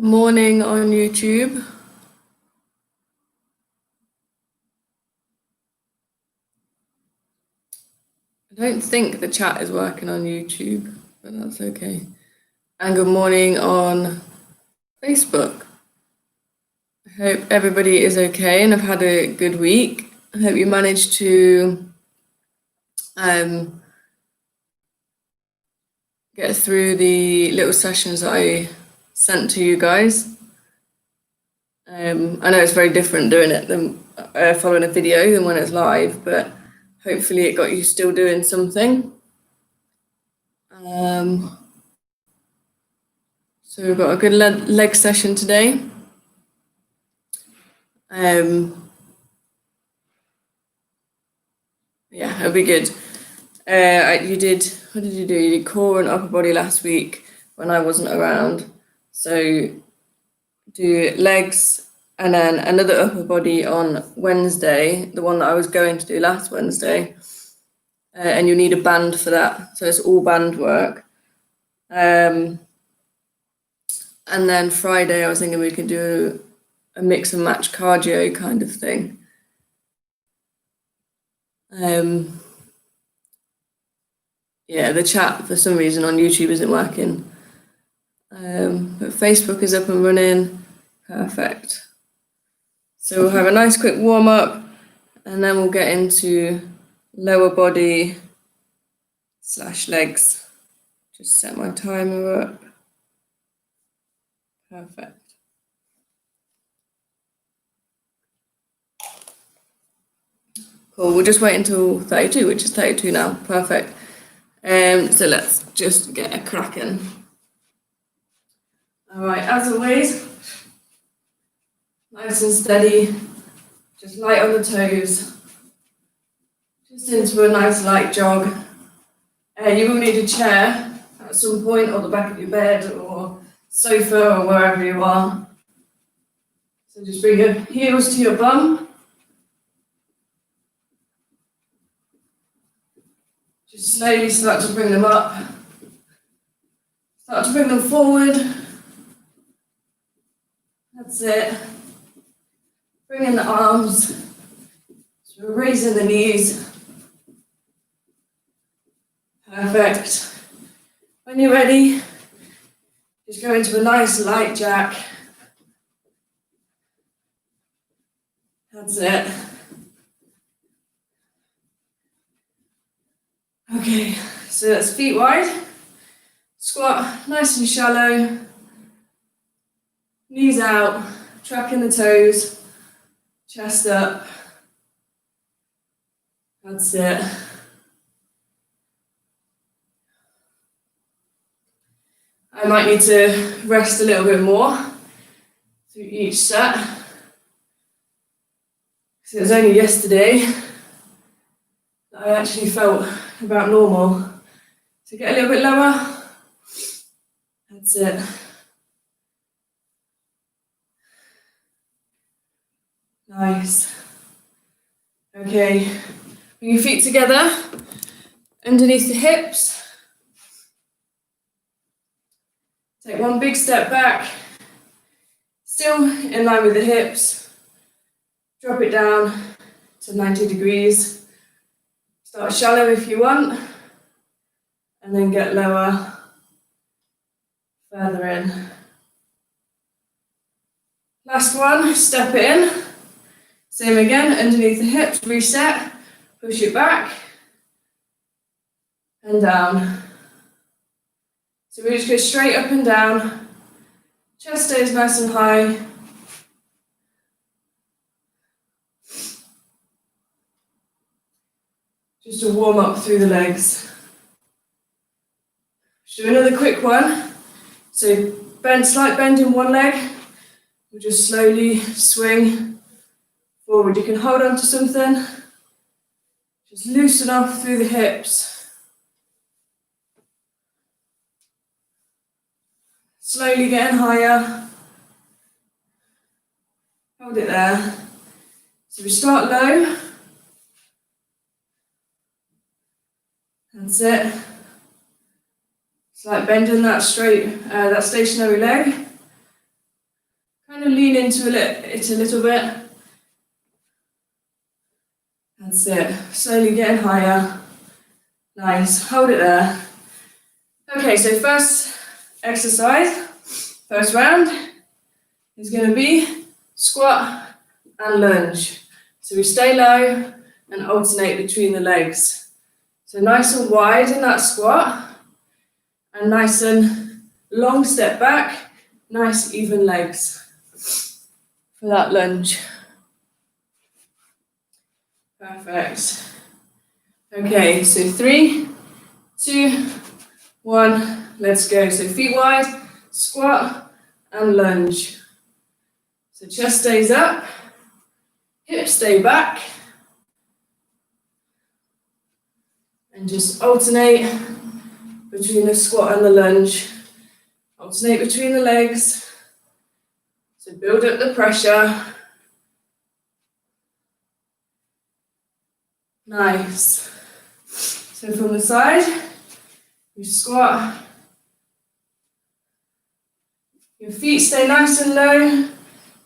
Morning on YouTube. I don't think the chat is working on YouTube, but that's okay. And good morning on Facebook. I hope everybody is okay and have had a good week. I hope you managed to get through the little sessions that I sent to you guys. I know it's very different doing it than following a video than when it's live, but hopefully it got you still doing something. So we've got a good leg session today. Yeah, it'll be good. What did you do? You did core and upper body last week when I wasn't around. So do legs and then another upper body on Wednesday, the one that I was going to do last Wednesday. And you need a band for that. So it's all band work. And then Friday, I was thinking we could do a mix and match cardio kind of thing. Yeah, the chat for some reason on YouTube isn't working. But Facebook is up and running. Perfect. So we'll have a nice quick warm up and then we'll get into lower body / legs. Just set my timer up. Perfect. Cool, we'll just wait until 32, which is 32 now. Perfect. So let's just get a cracking. All right, as always, nice and steady, just light on the toes, just into a nice light jog. You will need a chair at some point, or the back of your bed, or sofa, or wherever you are. So just bring your heels to your bum. Just slowly start to bring them up. Start to bring them forward. That's it. Bring in the arms. So we're raising the knees. Perfect. When you're ready, just go into a nice light jack. That's it. Okay, so that's feet wide. Squat nice and shallow. Knees out, tracking the toes. Chest up. That's it. I might need to rest a little bit more through each set. So it was only yesterday that I actually felt about normal. So get a little bit lower. That's it. Nice. Okay, bring your feet together underneath the hips. Take one big step back, still in line with the hips. Drop it down to 90 degrees. Start shallow if you want, and then get lower, further in. Last one, step it in. Same again, underneath the hips, reset, push it back, and down. So we just go straight up and down. Chest stays nice and high. Just to warm up through the legs. Just do another quick one. So slight bend in one leg. We'll just slowly swing forward. You can hold on to something. Just loosen off through the hips. Slowly getting higher. Hold it there. So we start low. That's it. It's like bending that straight, that stationary leg. lean into it a little bit. That's it. Slowly getting higher. Nice. Hold it there. Okay, so first exercise, first round is going to be squat and lunge. So we stay low and alternate between the legs. So nice and wide in that squat and nice and long step back, nice even legs for that lunge. Perfect. Okay, so 3, 2, 1, let's go. So feet wide, squat and lunge. So chest stays up, hips stay back, and just alternate between the squat and the lunge. Alternate between the legs. So build up the pressure. Nice. So from the side, you squat. Your feet stay nice and low.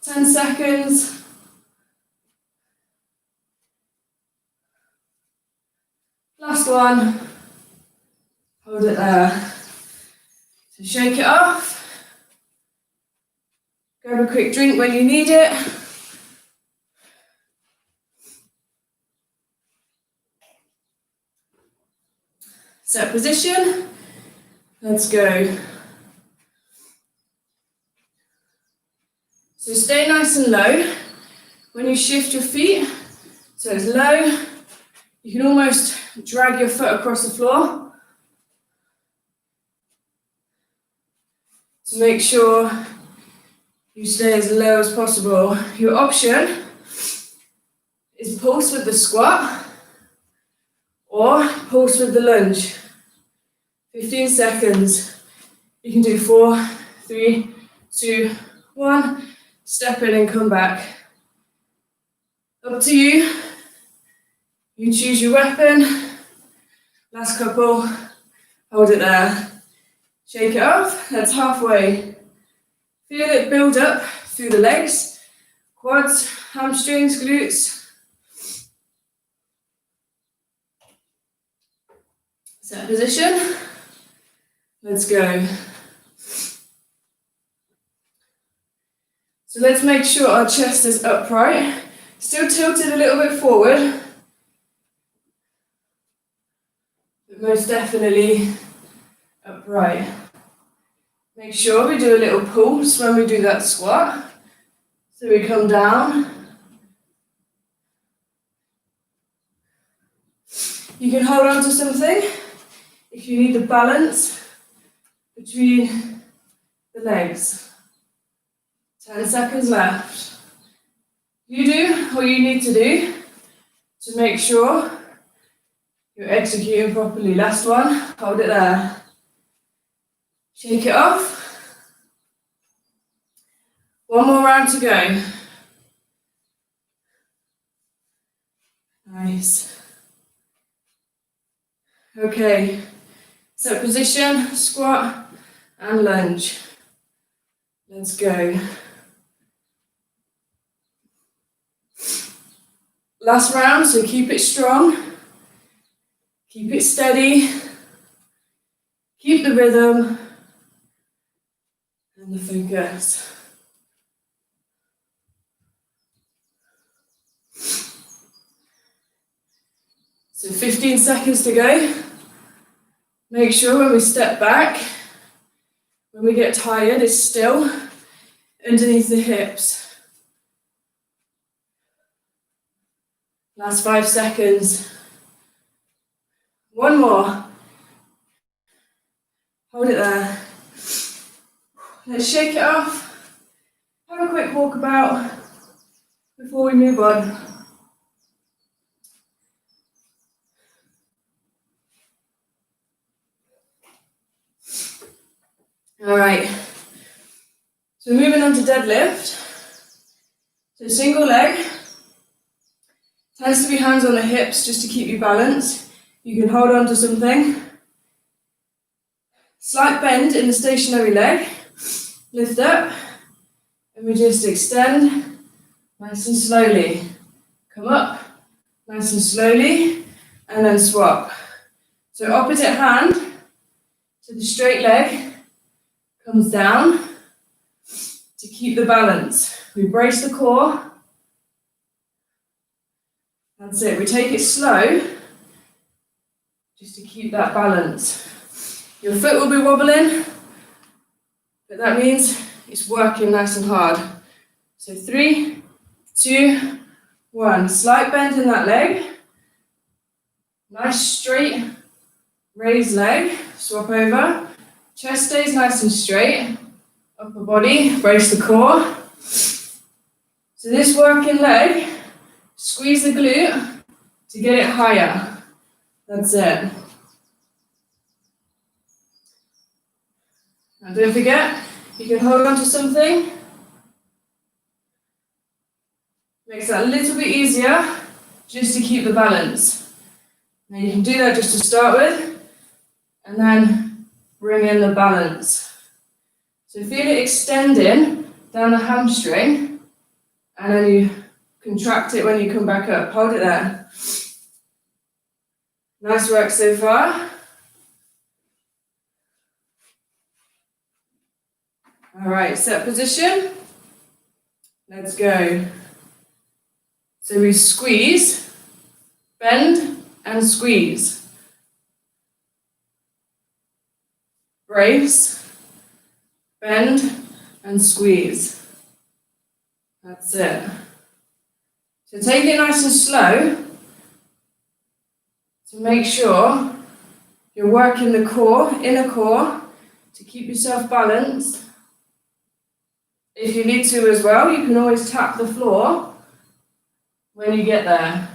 10 seconds. Last one. Hold it there. So shake it off. Grab a quick drink when you need it. Set position. Let's go. So stay nice and low. When you shift your feet, so it's low, you can almost drag your foot across the floor. To make sure you stay as low as possible. Your option is pulse with the squat or pulse with the lunge. 15 seconds. You can do 4, 3, 2, 1. Step in and come back. Up to you. You choose your weapon. Last couple. Hold it there. Shake it off. That's halfway. Feel it build up through the legs, quads, hamstrings, glutes. Set position. Let's go. So let's make sure our chest is upright. Still tilted a little bit forward. But most definitely upright. Make sure we do a little pulse when we do that squat. So we come down. You can hold on to something if you need the balance between the legs. 10 seconds left. You do what you need to do to make sure you're executing properly. Last one, hold it there. Shake it off. One more round to go. Nice. Okay, set position, squat and lunge. Let's go. Last round, so keep it strong. Keep it steady. Keep the rhythm and the focus. So 15 seconds to go. Make sure when we step back, when we get tired, it's still underneath the hips. Last 5 seconds. One more. Hold it there. Let's shake it off. Have a quick walkabout before we move on. All right. So moving on to deadlift. So single leg. Tends to be hands on the hips just to keep you balanced. You can hold on to something. Slight bend in the stationary leg. Lift up And we just extend nice and slowly. Come up, nice and slowly, and then swap. So opposite hand to the straight leg comes down to keep the balance. We brace the core. That's it. We take it slow just to keep that balance. Your foot will be wobbling, but that means it's working nice and hard. So 3, 2, 1. Slight bend in that leg. Nice straight raised leg. Swap over. Chest stays nice and straight. Upper body, brace the core. So this working leg, squeeze the glute to get it higher. That's it. Now don't forget, you can hold on to something. Makes that a little bit easier just to keep the balance. Now you can do that just to start with, and then bring in the balance. So feel it extending down the hamstring, and then you contract it when you come back up. Hold it there. Nice work so far. All right, set position. Let's go. So we squeeze, bend, and squeeze. Brace, bend, and squeeze. That's it. So take it nice and slow to make sure you're working the core, inner core, to keep yourself balanced. If you need to as well, you can always tap the floor when you get there.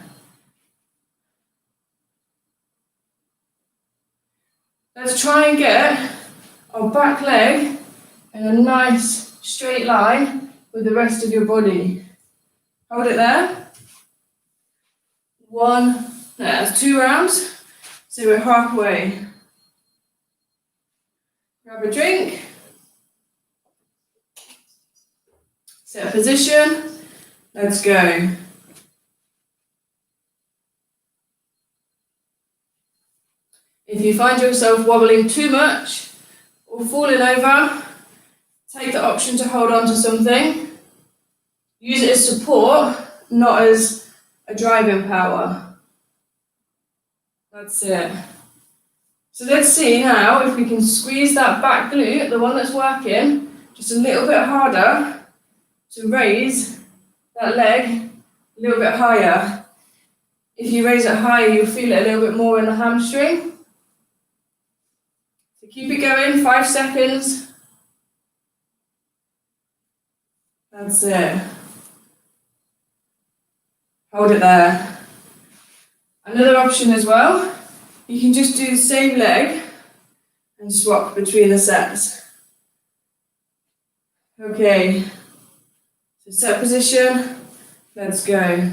Let's try and get our back leg in a nice straight line with the rest of your body. Hold it there. 1, that's 2 rounds, so we're halfway. Grab a drink. Set position. Let's go. If you find yourself wobbling too much or falling over, take the option to hold on to something. Use it as support, not as a driving power. That's it. So let's see now if we can squeeze that back glute, the one that's working, just a little bit harder to raise that leg a little bit higher. If you raise it higher, you'll feel it a little bit more in the hamstring. So keep it going, 5 seconds. That's it. Hold it there. Another option as well, you can just do the same leg and swap between the sets. Okay, so set position, let's go.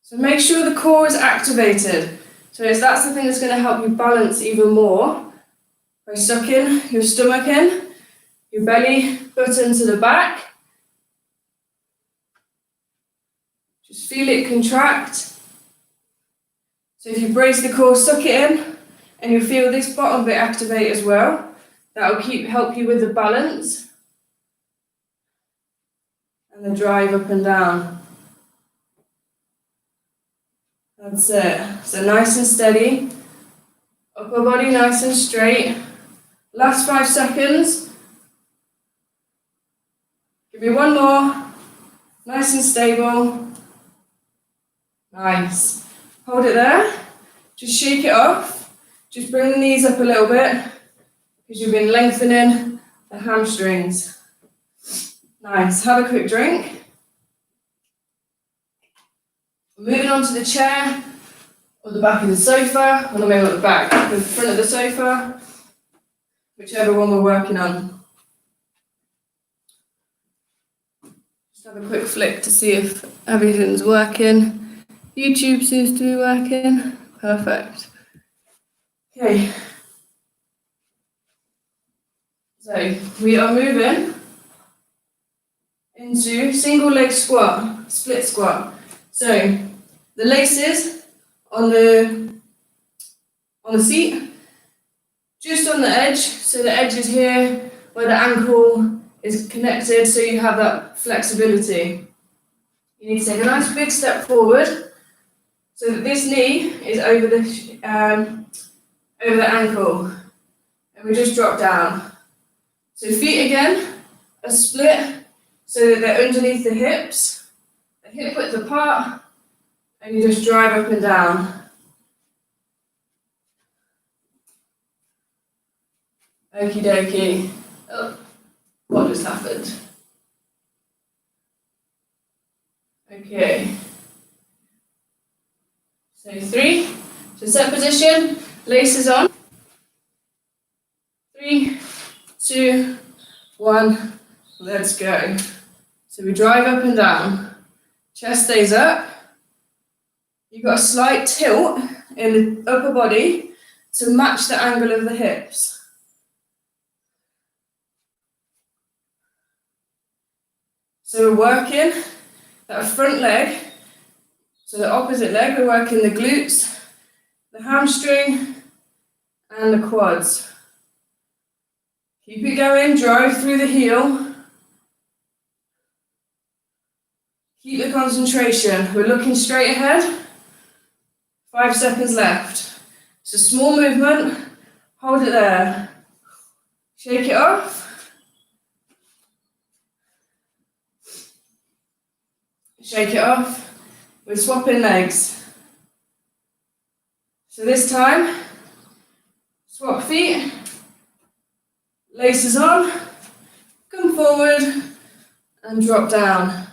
So make sure the core is activated. So that's the thing that's going to help you balance even more by sucking your stomach in, your belly button to the back. Just feel it contract. So if you brace the core, suck it in, and you'll feel this bottom bit activate as well. That will help you with the balance and the drive up and down. That's it. So nice and steady. Upper body nice and straight. Last 5 seconds. Give me one more. Nice and stable. Nice. Hold it there. Just shake it off. Just bring the knees up a little bit because you've been lengthening the hamstrings. Nice. Have a quick drink. Moving on to the chair or the back of the sofa, or maybe at the back, the front of the sofa, whichever one we're working on. Just have a quick flick to see if everything's working. YouTube seems to be working. Perfect. Okay. So we are moving into single leg squat, split squat. So the laces on the seat, just on the edge. So the edge is here where the ankle is connected, so you have that flexibility. You need to take a nice big step forward so that this knee is over the ankle, and we just drop down. So feet again are split so that they're underneath the hips, the hip width apart, and you just drive up and down. Okie dokie. Oh, what just happened? Okay. So 3, so set position, laces on. 3, 2, 1, let's go. So we drive up and down. Chest stays up. You've got a slight tilt in the upper body to match the angle of the hips. So we're working that front leg, so the opposite leg, we're working the glutes, the hamstring, and the quads. Keep it going, drive through the heel. Keep the concentration. We're looking straight ahead. 5 seconds left. It's a small movement. Hold it there. Shake it off. Shake it off. We're swapping legs. So this time, swap feet. Laces on. Come forward and drop down.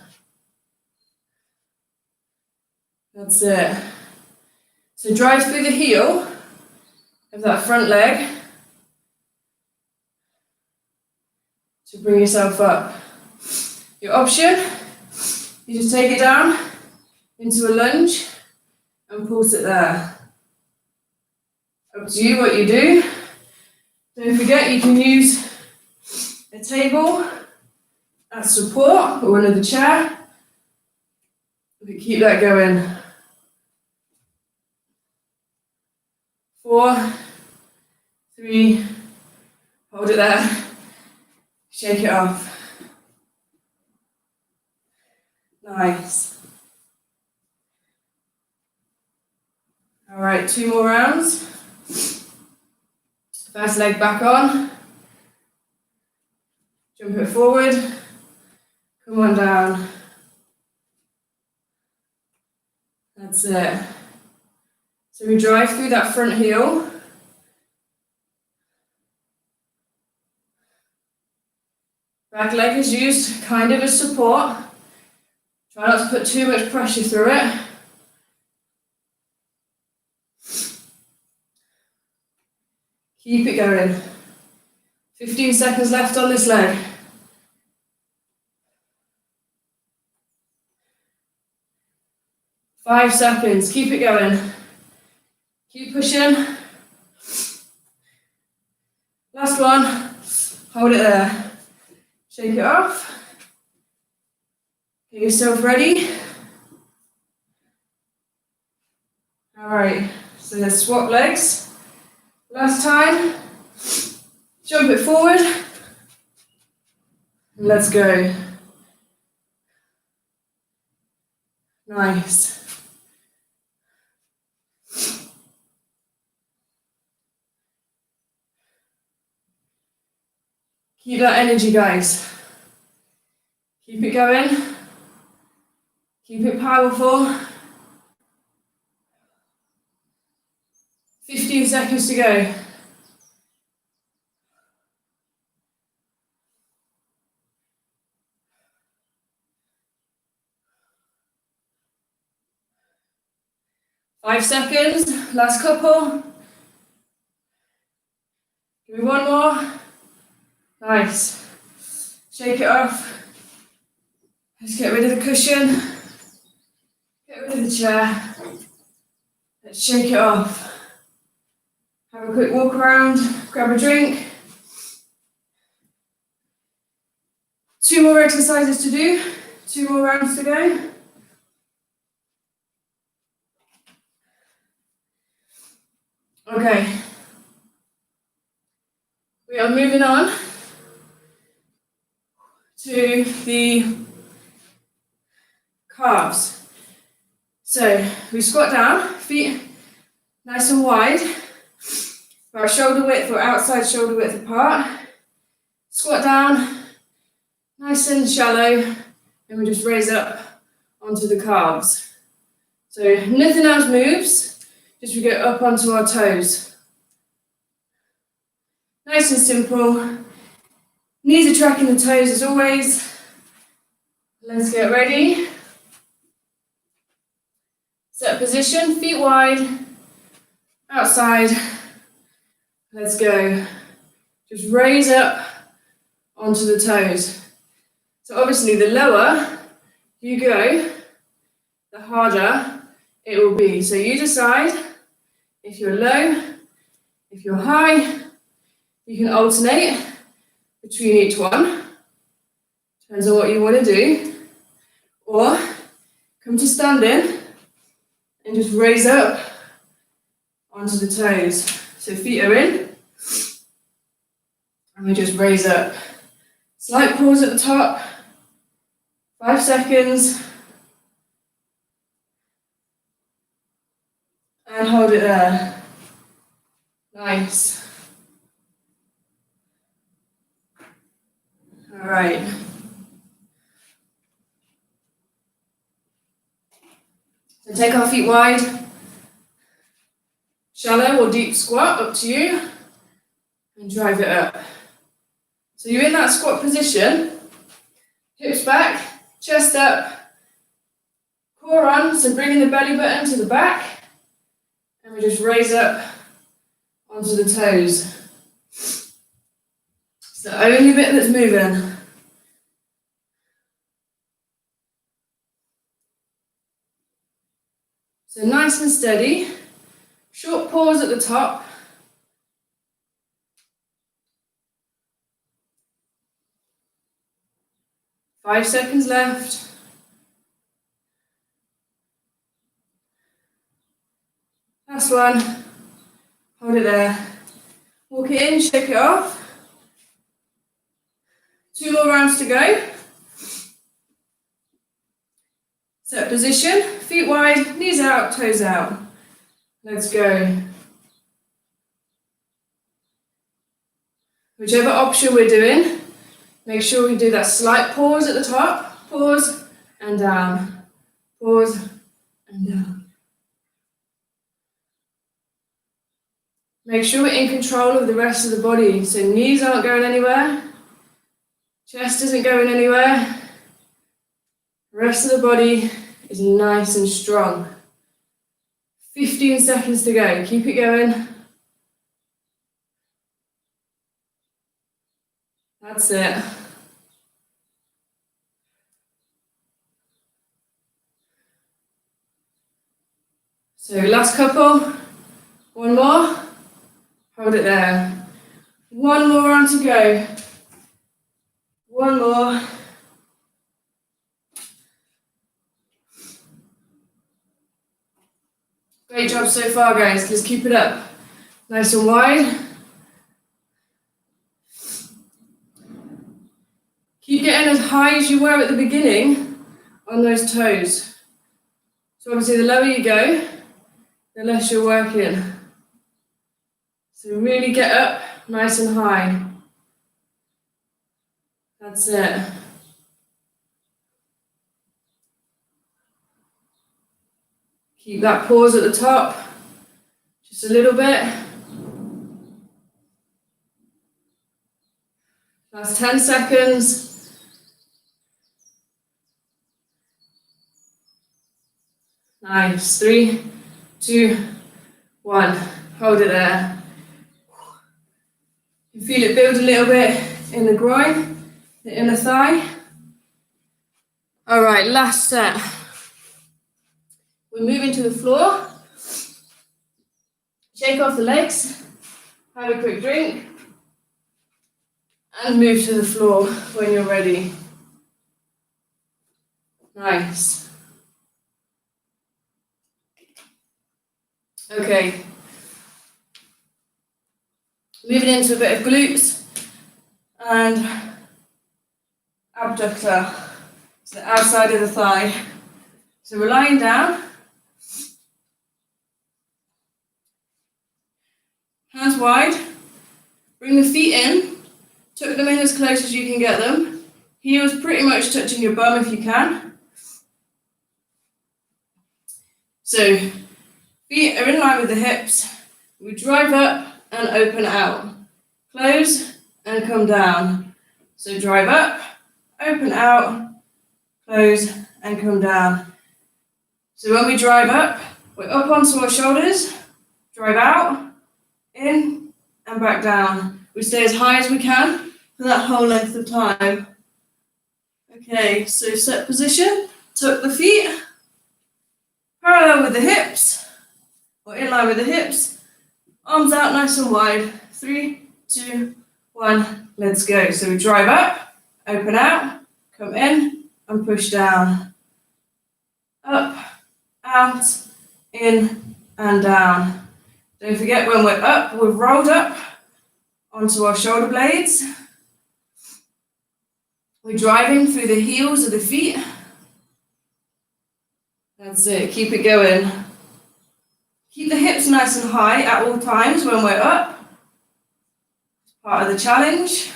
That's it. So drive through the heel of that front leg to bring yourself up. Your option, you just take it down into a lunge and pulse it there. Up to you what you do. Don't forget you can use a table as support or another chair. But keep that going. 4, 3, hold it there. Shake it off. Nice. All right, 2 more rounds. First leg back on. Jump it forward. Come on down. That's it. So we drive through that front heel. Back leg is used kind of as support. Try not to put too much pressure through it. Keep it going. 15 seconds left on this leg. 5 seconds, keep it going. Keep pushing. Last one, hold it there. Shake it off. Get yourself ready. All right, so let's swap legs. Last time, jump it forward. Let's go. Nice. Keep that energy, guys. Keep it going. Keep it powerful. 15 seconds to go. Five seconds, last couple. Give me one more. Nice. Shake it off. Let's get rid of the cushion. Get rid of the chair. Let's shake it off. Have a quick walk around, grab a drink. 2 more exercises to do, 2 more rounds to go. Okay, we are moving on to the calves. So we squat down, feet nice and wide, about shoulder width or outside shoulder width apart. Squat down, nice and shallow, and we just raise up onto the calves. So nothing else moves, just we go up onto our toes. Nice and simple. Knees are tracking the toes as always. Let's get ready. Set position, feet wide, outside. Let's go. Just raise up onto the toes. So obviously the lower you go, the harder it will be. So you decide if you're low, if you're high. You can alternate between each one. Depends on what you want to do. Or come to standing and just raise up onto the toes. So feet are in. And we just raise up. Slight pause at the top. 5 seconds. And hold it there. Nice. All right. So take our feet wide. Shallow or deep squat, up to you. And drive it up. So you're in that squat position. Hips back, chest up, core on, so bringing the belly button to the back. And we just raise up onto the toes. It's the only bit that's moving. So nice and steady. Short pause at the top. Five seconds left. Last one. Hold it there. Walk it in, shake it off. 2 more rounds to go. Set position, feet wide, knees out, toes out. Let's go. Whichever option we're doing, make sure we do that slight pause at the top. Pause and down. Pause and down. Make sure we're in control of the rest of the body. So knees aren't going anywhere. Chest isn't going anywhere. The rest of the body is nice and strong. 15 seconds to go. Keep it going. That's it. So last couple. One more. Hold it there. One more round to go. One more. Great job so far, guys. Let's keep it up. Nice and wide. Keep getting as high as you were at the beginning on those toes. So obviously the lower you go, the less you're working. So really get up nice and high. That's it. Keep that pause at the top. Just a little bit. Last 10 seconds. Nice. 3, 2, 1. Hold it there. You feel it build a little bit in the groin, the inner thigh. All right, last set. We're moving to the floor. Shake off the legs. Have a quick drink. And move to the floor when you're ready. Nice. Okay. Moving into a bit of glutes and abductor, so the outside of the thigh. So we're lying down, hands wide, bring the feet in, tuck them in as close as you can get them, heels pretty much touching your bum if you can. So feet are in line with the hips, we drive up and open out, close and come down. So drive up, open out, close and come down. So when we drive up, we're up onto our shoulders, drive out, in and back down. We stay as high as we can for that whole length of time. Okay, so set position, tuck the feet, parallel with the hips, or in line with the hips, arms out nice and wide. 3, 2, 1, let's go. So we drive up, open out, come in and push down. Up, out, in and down. Don't forget when we're up, we've rolled up onto our shoulder blades. We're driving through the heels of the feet. That's it, keep it going. Keep the hips nice and high at all times when we're up. Part of the challenge.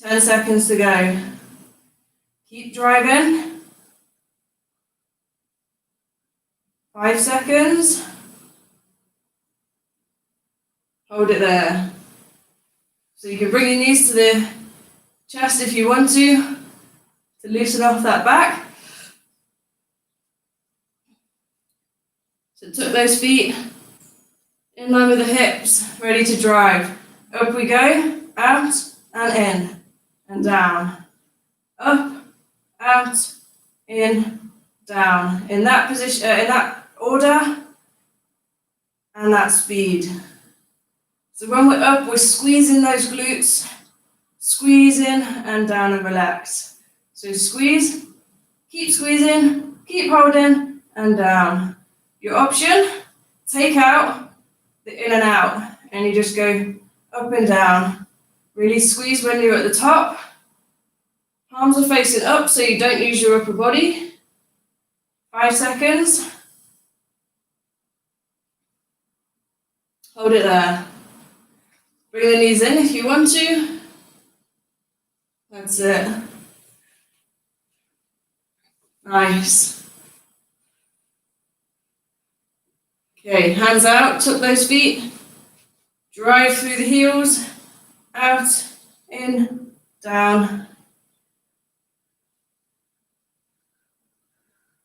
10 seconds to go. Keep driving. 5 seconds. Hold it there. So you can bring your knees to the chest if you want to loosen off that back. So tuck those feet in line with the hips, ready to drive. Up we go, out and in and down. Up, out, in, down. In that position, in that order and that speed. So when we're up, we're squeezing those glutes, squeezing and down and relax. So squeeze, keep squeezing, keep holding and down. Your option, take out the in and out and you just go up and down. Really squeeze when you're at the top. Palms are facing up so you don't use your upper body. 5 seconds. Hold it there. Bring the knees in if you want to. That's it. Nice. Okay, hands out, tuck those feet. Drive through the heels. Out, in, down.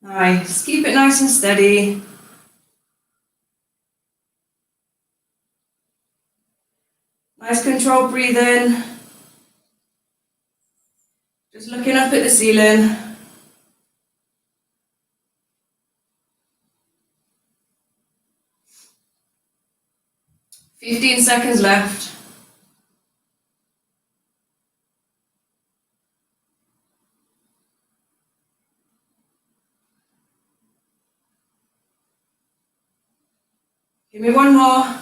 Nice. Keep it nice and steady. Nice controlled breathing. Just looking up at the ceiling. "15 seconds left. Give me one more.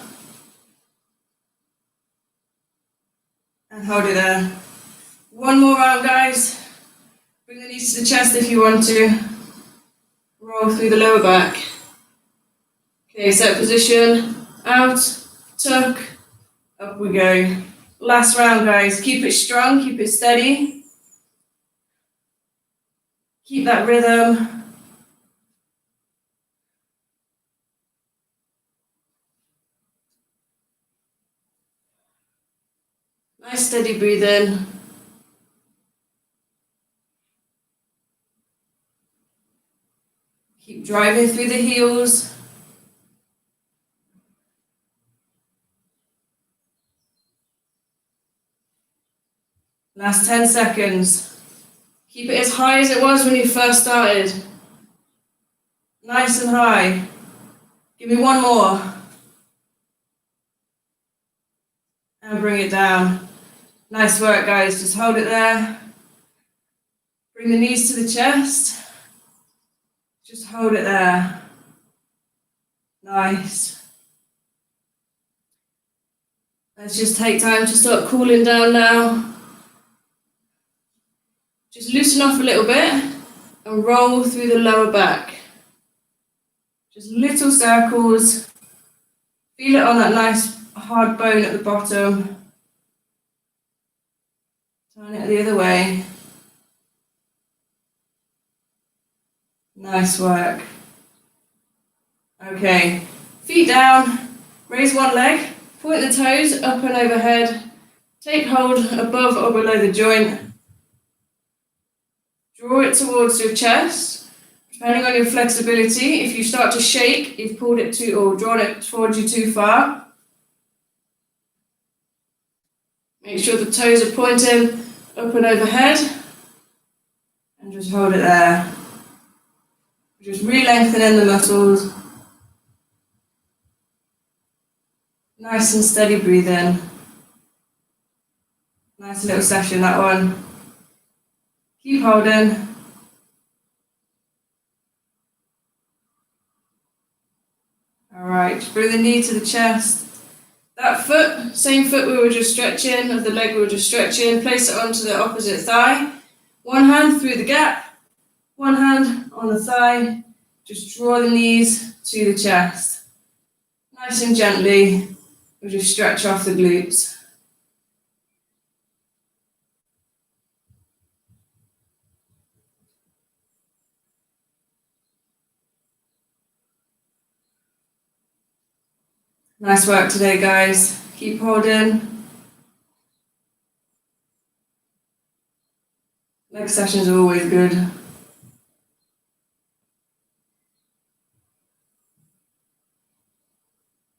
And hold it there. One more round, guys. Bring the knees to the chest if you want to. Roll through the lower back. Okay, set position. Out, tuck, up we go. Last round, guys. Keep it strong, keep it steady. Keep that rhythm. Nice steady breathing. Keep driving through the heels. Last 10 seconds. Keep it as high as it was when you first started. Nice and high. Give me one more. And bring it down. Nice work, guys. Just hold it there. Bring the knees to the chest. Just hold it there. Nice. Let's just take time to start cooling down now. Just loosen off a little bit and roll through the lower back. Just little circles. Feel it on that nice hard bone at the bottom. Turn it the other way. Nice work. Okay, feet down, raise one leg, point the toes up and overhead, take hold above or below the joint. Draw it towards your chest. Depending on your flexibility, if you start to shake, you've pulled it too or drawn it towards you too far. Make sure the toes are pointing up and overhead, and just hold it there. Just re-lengthening the muscles. Nice and steady breathing. Nice little session, that one. Keep holding. All right, just bring the knee to the chest. That foot, same foot we were just stretching, of the leg we were just stretching, place it onto the opposite thigh. One hand through the gap, one hand on the thigh. Just draw the knees to the chest. Nice and gently, we'll just stretch off the glutes. Nice work today, guys. Keep holding. Leg sessions are always good.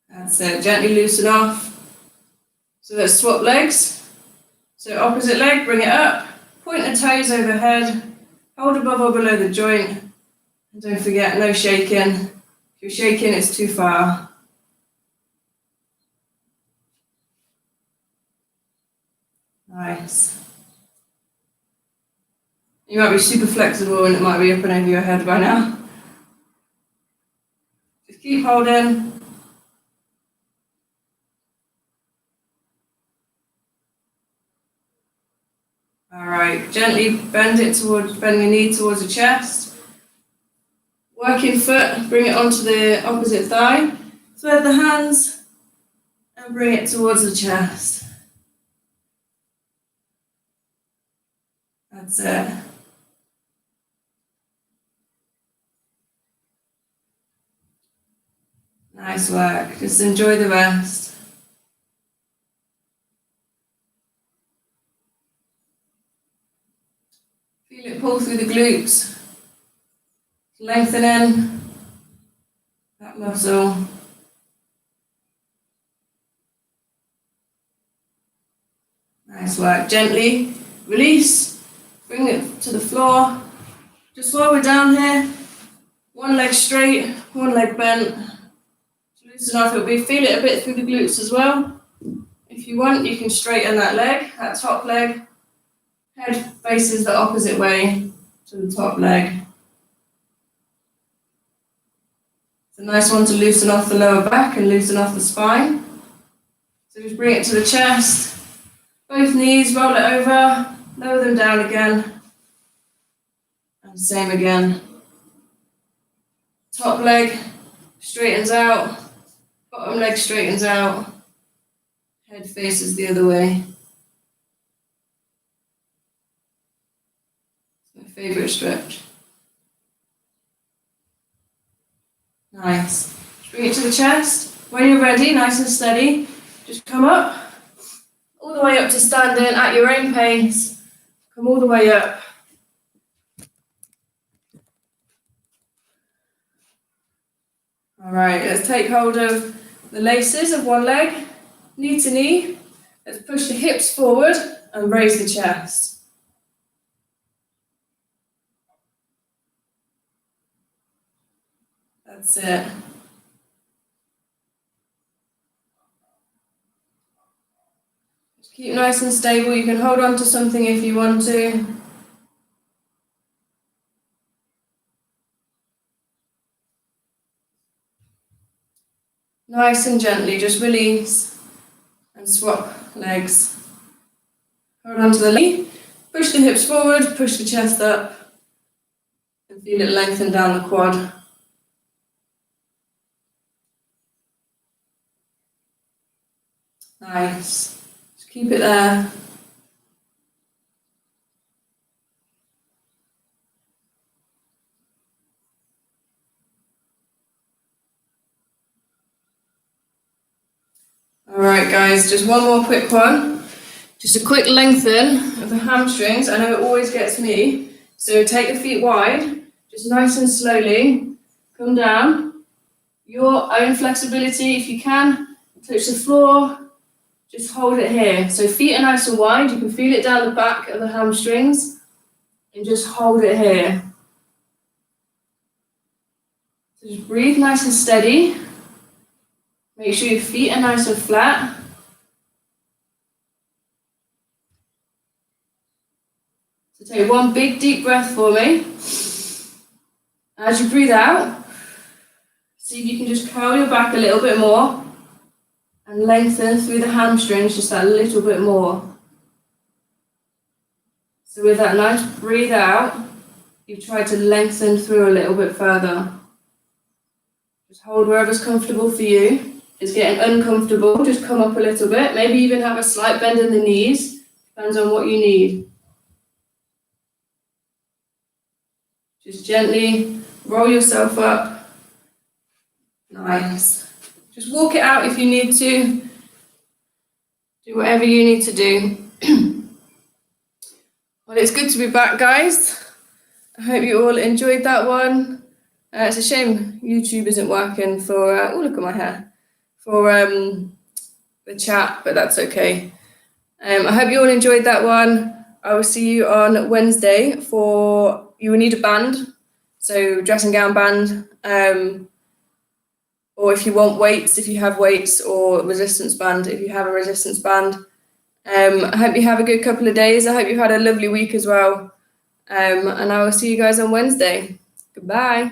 That's it. Gently loosen off. So let's swap legs. So opposite leg, bring it up. Point the toes overhead. Hold above or below the joint. And don't forget, no shaking. If you're shaking, it's too far. Nice. You might be super flexible and it might be up and over your head by now. Just keep holding. All right, gently bend your knee towards the chest. Working foot, bring it onto the opposite thigh. Thread the hands and bring it towards the chest. That's it. Nice work. Just enjoy the rest. Feel it pull through the glutes. Lengthening that muscle. Nice work. Gently release. Bring it to the floor. Just while we're down here, one leg straight, one leg bent. Loosen off. Feel it a bit through the glutes as well. If you want, you can straighten that leg, that top leg. Head faces the opposite way to the top leg. It's a nice one to loosen off the lower back and loosen off the spine. So just bring it to the chest. Both knees, roll it over, lower them down again. And same again. Top leg straightens out, bottom leg straightens out. Head faces the other way. It's my favourite stretch. Nice. Bring it to the chest. When you're ready, nice and steady, just come up. All the way up to standing at your own pace. Come all the way up. All right, let's take hold of the laces of one leg, knee to knee. Let's push the hips forward and raise the chest. That's it. Just keep nice and stable. You can hold on to something if you want to. Nice and gently, just release and swap legs. Hold on to the leg, push the hips forward, push the chest up, and feel it lengthen down the quad. Nice. Just keep it there. All right, guys, just one more quick one. Just a quick lengthen of the hamstrings. I know it always gets me. So take the feet wide, just nice and slowly. Come down. Your own flexibility, if you can, touch the floor. Just hold it here. So feet are nice and wide. You can feel it down the back of the hamstrings. And just hold it here. So just breathe nice and steady. Make sure your feet are nice and flat. So take one big deep breath for me. As you breathe out, see if you can just curl your back a little bit more and lengthen through the hamstrings just that little bit more. So with that nice breathe out, you've tried to lengthen through a little bit further. Just hold wherever's comfortable for you. If it's getting uncomfortable, just come up a little bit. Maybe even have a slight bend in the knees. Depends on what you need. Just gently roll yourself up. Nice. Just walk it out if you need to. Do whatever you need to do. Well, it's good to be back, guys. I hope you all enjoyed that one. It's a shame YouTube isn't working for, oh, look at my hair, for the chat, but that's okay. I hope you all enjoyed that one. I will see you on Wednesday for, you will need a band, so dressing gown band, or if you want weights, if you have weights, or resistance band, if you have a resistance band. I hope you have a good couple of days. I hope you've had a lovely week as well. And I will see you guys on Wednesday. Goodbye.